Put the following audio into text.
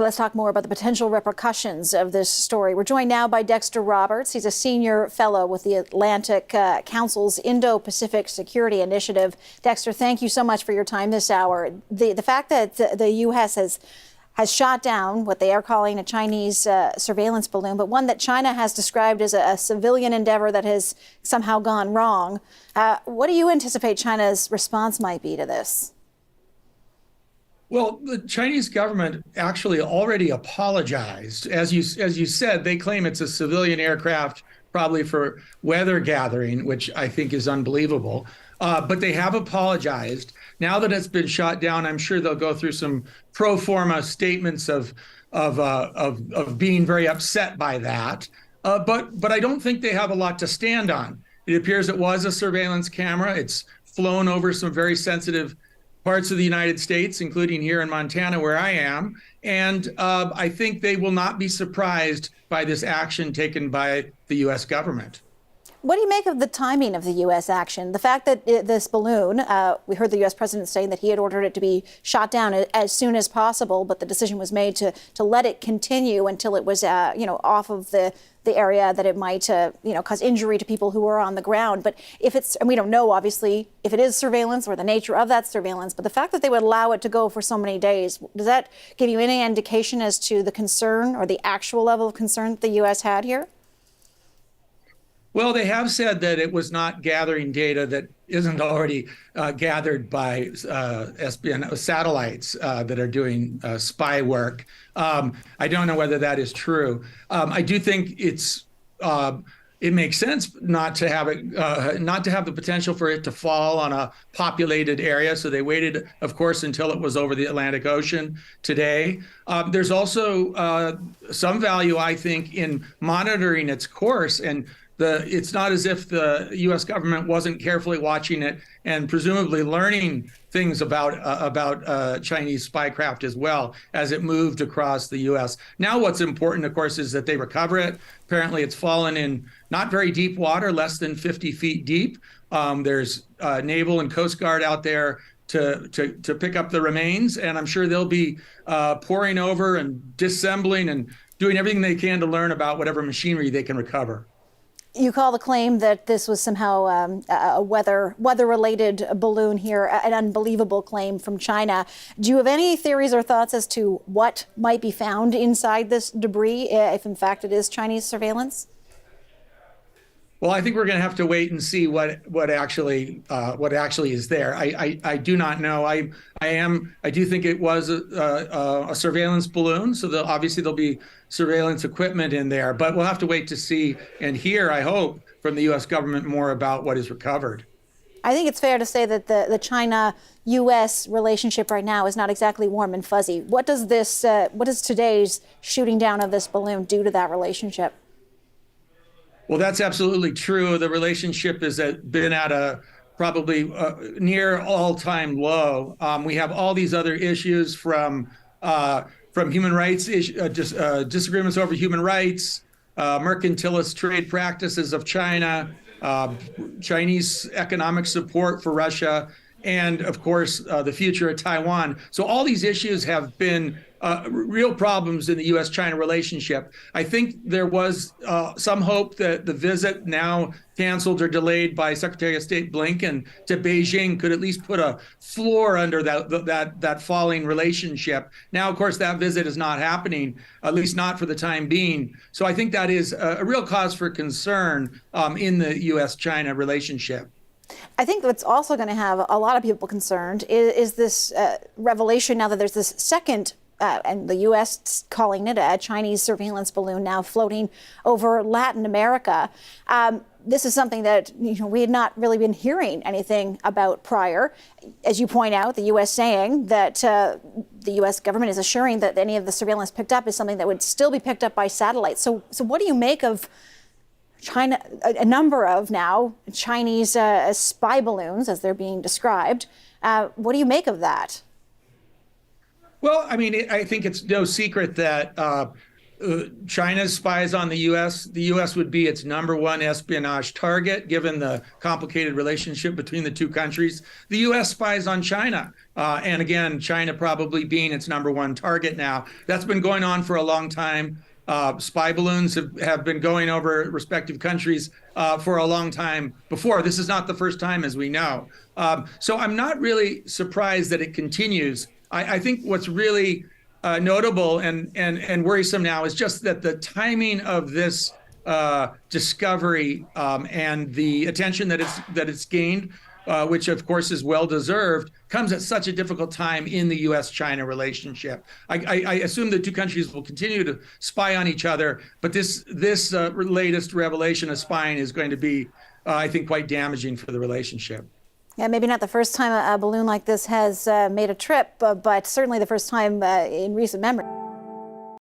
Let's talk more about the potential repercussions of this story. We're joined now by Dexter Roberts. He's a senior fellow with the Atlantic Council's Indo-Pacific Security Initiative. Dexter, thank you so much for your time this hour. The fact that the U.S. has shot down what they are calling a Chinese surveillance balloon, but one that China has described as a civilian endeavor that has somehow gone wrong. What do you anticipate China's response might be to this? Well, the Chinese government actually already apologized. As you said, they claim it's a civilian aircraft, probably for weather gathering, which I think is unbelievable. But they have apologized. Now that it's been shot down, I'm sure they'll go through some pro forma statements of being very upset by that. But I don't think they have a lot to stand on. It appears it was a surveillance camera. It's flown over some very sensitive parts of the United States, including here in Montana, where I am. And I think they will not be surprised by this action taken by the U.S. government. What do you make of the timing of the U.S. action? The fact that this balloon, we heard the U.S. president saying that he had ordered it to be shot down as soon as possible, but the decision was made to let it continue until it was, off of the area that it might, cause injury to people who are on the ground. But if it's, and we don't know, obviously, if it is surveillance or the nature of that surveillance, but the fact that they would allow it to go for so many days, does that give you any indication as to the concern or the actual level of concern that the U.S. had here? Well, they have said that it was not gathering data that isn't already gathered by SBN satellites that are doing spy work. I don't know whether that is true. I do think it makes sense not to have the potential for it to fall on a populated area. So they waited, of course, until it was over the Atlantic Ocean today. There's also some value, I think, in monitoring its course. And it's not as if the U.S. government wasn't carefully watching it and presumably learning things about Chinese spycraft as well as it moved across the U.S. Now, what's important, of course, is that they recover it. Apparently, it's fallen in not very deep water, less than 50 feet deep. There's Naval and Coast Guard out there to pick up the remains, and I'm sure they'll be poring over and disassembling and doing everything they can to learn about whatever machinery they can recover. You call the claim that this was somehow a weather-related balloon here an unbelievable claim from China. Do you have any theories or thoughts as to what might be found inside this debris, if in fact it is Chinese surveillance? Well, I think we're going to have to wait and see what actually is there. I do not know. I do think it was a surveillance balloon, so obviously there'll be surveillance equipment in there. But we'll have to wait to see and hear, I hope, from the U.S. government more about what is recovered. I think it's fair to say that the China-U.S. relationship right now is not exactly warm and fuzzy. What does today's shooting down of this balloon do to that relationship? Well, that's absolutely true. The relationship has been at a probably near all-time low. We have all these other issues from human rights disagreements over human rights, mercantilist trade practices of China, Chinese economic support for Russia, and of course the future of Taiwan. So all these issues have been real problems in the U.S.-China relationship. I think there was some hope that the visit, now canceled or delayed by Secretary of State Blinken to Beijing, could at least put a floor under that falling relationship. Now, of course, that visit is not happening, at least not for the time being. So I think that is a real cause for concern in the U.S.-China relationship. I think what's also going to have a lot of people concerned is this revelation now that there's this second and the U.S. calling it a Chinese surveillance balloon now floating over Latin America. This is something that we had not really been hearing anything about prior. As you point out, the U.S. saying that the U.S. government is assuring that any of the surveillance picked up is something that would still be picked up by satellite. So what do you make of China, a number of now Chinese spy balloons, as they're being described? What do you make of that? Well, I mean, I think it's no secret that China's spies on the U.S. The U.S. would be its #1 espionage target, given the complicated relationship between the two countries. The U.S. spies on China. And again, China probably being its #1 target now. That's been going on for a long time. Spy balloons have been going over respective countries for a long time before. This is not the first time, as we know. So I'm not really surprised that it continues. I think what's really notable and worrisome now is just that the timing of this discovery and the attention that it's gained, which of course is well deserved, comes at such a difficult time in the U.S.-China relationship. I assume the two countries will continue to spy on each other, but this latest revelation of spying is going to be, I think, quite damaging for the relationship. Yeah, maybe not the first time a balloon like this has made a trip, but certainly the first time in recent memory.